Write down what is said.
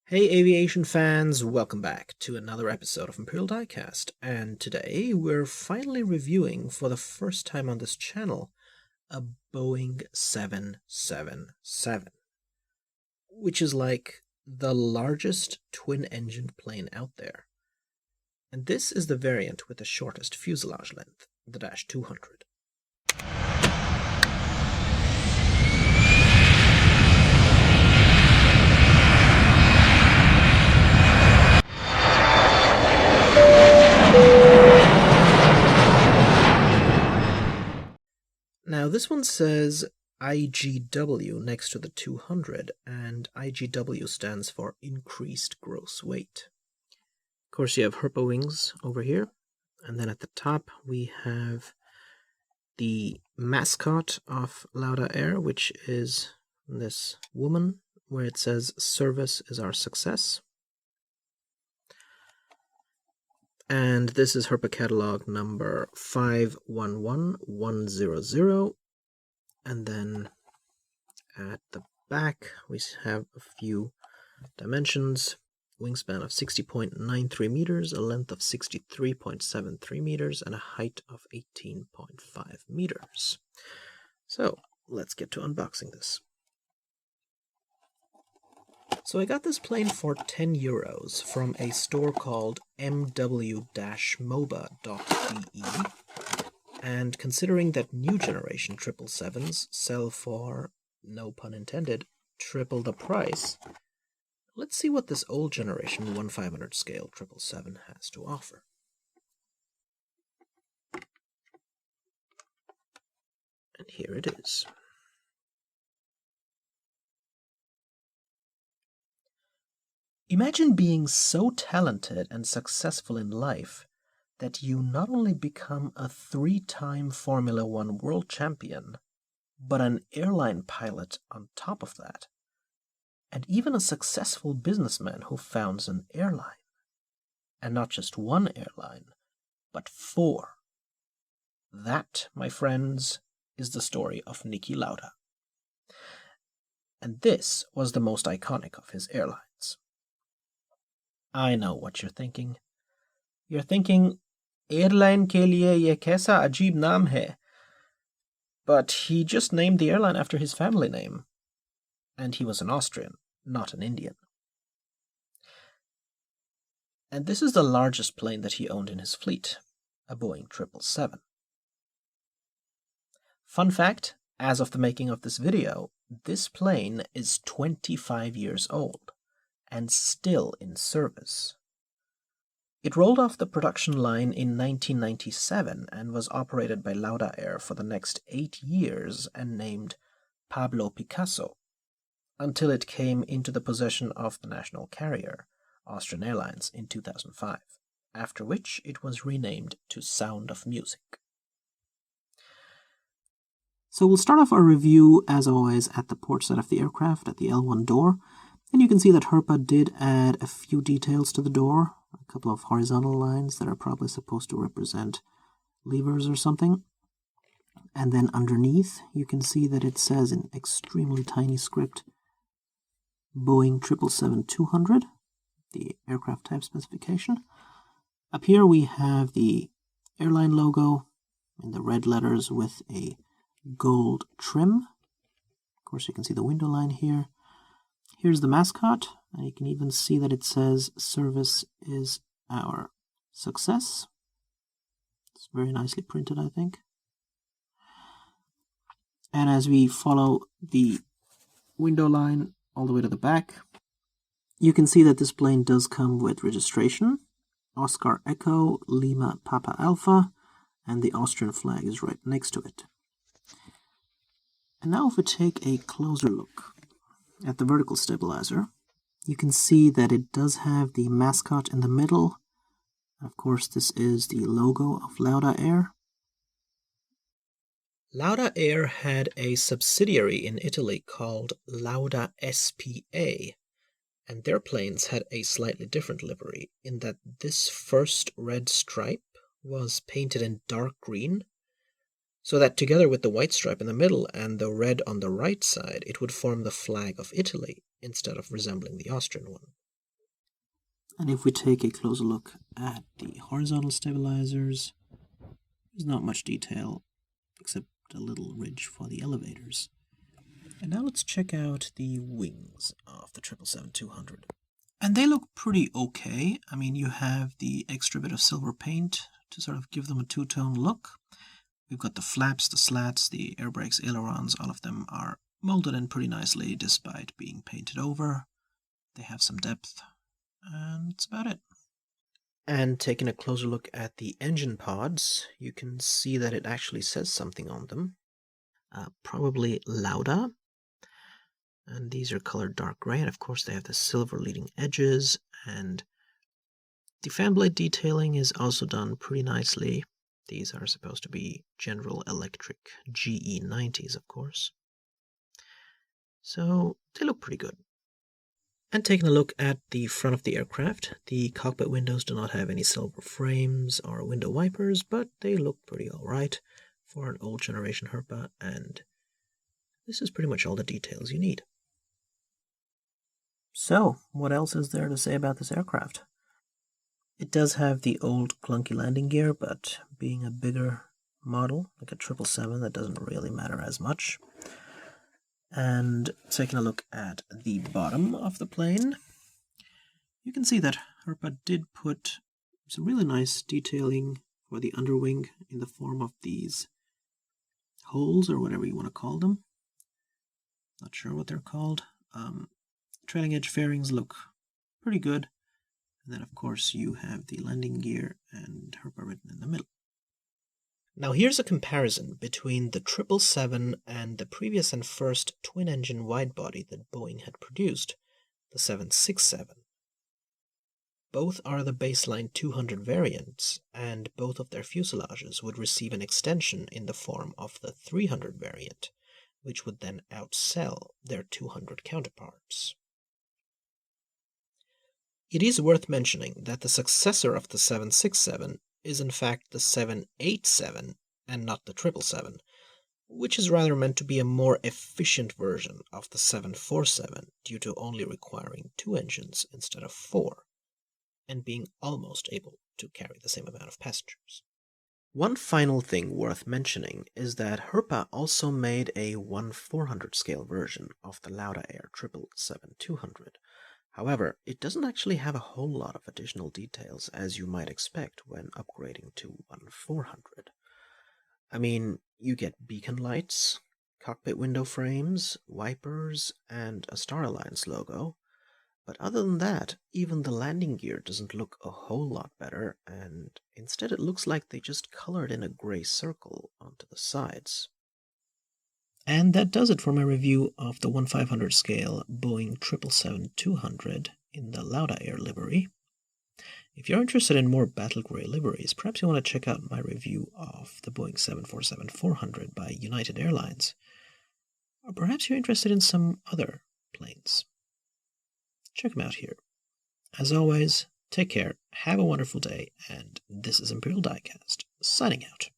Hey aviation fans, welcome back to another episode of Imperial Diecast, and today we're finally reviewing for the first time on this channel a Boeing 777, which is like the largest twin-engined plane out there. And this is the variant with the shortest fuselage length, the Dash 200. Now this one says IGW next to the 200, and IGW stands for increased gross weight. Of course you have Herpa wings over here, and then at the top we have the mascot of Lauda Air, which is this woman, where it says service is our success. And this is Herpa catalog number 511100. And then at the back we have a few dimensions: wingspan of 60.93 meters, a length of 63.73 meters, and a height of 18.5 meters. So let's get to unboxing this. So I got this plane for €10 from a store called mw-moba.de, and considering that new generation 777s sell for, no pun intended, triple the price, let's see what this old generation 1/500 scale 777 has to offer. And here it is. Imagine being so talented and successful in life that you not only become a 3-time Formula One world champion, but an airline pilot on top of that, and even a successful businessman who founds an airline. And not just one airline, but 4. That, my friends, is the story of Niki Lauda. And this was the most iconic of his airlines. I know what you're thinking. You're thinking, airline ke liye ye kaisa ajeeb naam hai? But he just named the airline after his family name. And he was an Austrian, not an Indian. And this is the largest plane that he owned in his fleet, a Boeing 777. Fun fact, as of the making of this video, this plane is 25 years old and still in service. It rolled off the production line in 1997 and was operated by Lauda Air for the next 8 years and named Pablo Picasso, until it came into the possession of the national carrier, Austrian Airlines, in 2005, after which it was renamed to Sound of Music. So we'll start off our review, as always, at the port side of the aircraft, at the L1 door. And you can see that Herpa did add a few details to the door, a couple of horizontal lines that are probably supposed to represent levers or something. And then underneath, you can see that it says in extremely tiny script, Boeing 777-200, the aircraft type specification. Up here we have the airline logo in the red letters with a gold trim. Of course, you can see the window line here. Here's the mascot, and you can even see that it says service is our success. It's very nicely printed, I think. And as we follow the window line all the way to the back, you can see that this plane does come with registration, Oscar Echo Lima Papa Alpha, and the Austrian flag is right next to it. And now if we take a closer look at the vertical stabilizer, you can see that it does have the mascot in the middle. Of course, this is the logo of Lauda Air. Lauda Air had a subsidiary in Italy called Lauda SPA, and their planes had a slightly different livery in that this first red stripe was painted in dark green, so that together with the white stripe in the middle and the red on the right side, it would form the flag of Italy instead of resembling the Austrian one. And if we take a closer look at the horizontal stabilizers, there's not much detail except a little ridge for the elevators. And now let's check out the wings of the 777-200. And they look pretty okay. I mean, you have the extra bit of silver paint to sort of give them a two-tone look. We've got the flaps, the slats, the air brakes, ailerons, all of them are molded in pretty nicely despite being painted over. They have some depth, and that's about it. And taking a closer look at the engine pods, you can see that it actually says something on them. Probably Lauda. And these are colored dark gray, and of course they have the silver leading edges, and the fan blade detailing is also done pretty nicely. These are supposed to be General Electric GE90s, of course. So they look pretty good. And taking a look at the front of the aircraft, the cockpit windows do not have any silver frames or window wipers, but they look pretty alright for an old generation Herpa, and this is pretty much all the details you need. So, what else is there to say about this aircraft? It does have the old clunky landing gear, but being a bigger model, like a 777, that doesn't really matter as much. And taking a look at the bottom of the plane, you can see that Herpa did put some really nice detailing for the underwing in the form of these holes, or whatever you want to call them. Not sure what they're called. Trailing edge fairings look pretty good. And then, of course, you have the landing gear and Herpa written in the middle. Now here's a comparison between the 777 and the previous and first twin-engine widebody that Boeing had produced, the 767. Both are the baseline 200 variants, and both of their fuselages would receive an extension in the form of the 300 variant, which would then outsell their 200 counterparts. It is worth mentioning that the successor of the 767 is in fact the 787 and not the 777, which is rather meant to be a more efficient version of the 747 due to only requiring 2 engines instead of 4, and being almost able to carry the same amount of passengers. One final thing worth mentioning is that Herpa also made a 1/400 scale version of the Lauda Air 777-200. However, it doesn't actually have a whole lot of additional details as you might expect when upgrading to 1/400. I mean, you get beacon lights, cockpit window frames, wipers, and a Star Alliance logo. But other than that, even the landing gear doesn't look a whole lot better, and instead it looks like they just colored in a gray circle onto the sides. And that does it for my review of the 1/500 scale Boeing 777-200 in the Lauda Air livery. If you're interested in more battle gray liveries, perhaps you want to check out my review of the Boeing 747-400 by United Airlines. Or perhaps you're interested in some other planes. Check them out here. As always, take care, have a wonderful day, and this is Imperial Diecast, signing out.